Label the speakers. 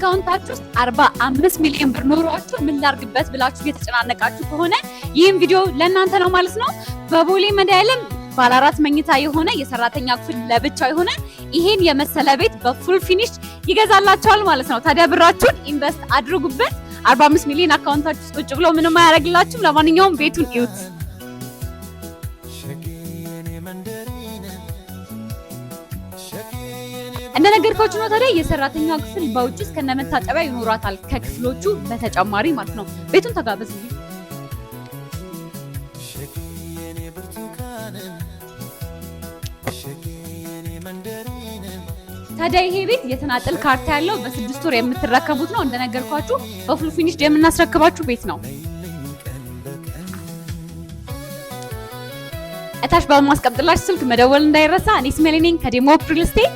Speaker 1: አካውንታችሁ ውስጥ 45 ሚሊዮን ብር ኖሯችሁ ምን ላርግበት ብላችሁ እየተጨናነቃችሁ ከሆነ ይህን ቪዲዮ ለእናንተ ነው ማለት ነው። በቦሌ መድኃኒዓለም ባለ 4 መኝታ የሆነ የሰራተኛ ክፍል ለብቻ የሆነ ይሄን የመሰለ ቤት በፉል ፊኒሽ ይገዛላችኋል ማለት ነው። ታዲያ ብራችሁን ኢንቨስት አድርጉበት። 45 ሚሊዮን አካውንታችሁ ውስጥ ቁጭ ብሎ ምንም አያደርግላችሁም። ለማንኛውም ቤቱን እዩት። እንደነገርኳችሁ ነው። ታዲያ የሰራተኛ ክፍል በውጭ እስከ መታጠቢያ ይኖራታል ከክፍሎቹ በተጨማሪ ማለት ነው። ቤቱን ተጋበዙ። ታዲያ ይሄ ቤት የተናጠል ካርታ ያለው በ6 ወር የምትረከቡት ነው። እንደነገርኳችሁ በፉል ፊኒሽ የምናስረክባችሁ ቤት ነው። እታች በማስቀምጥላችሁ ስልክ መደወል እንዳይረሳ። እኔ ስሜሌ ነኝ ከዴሞ ሪል ስቴት።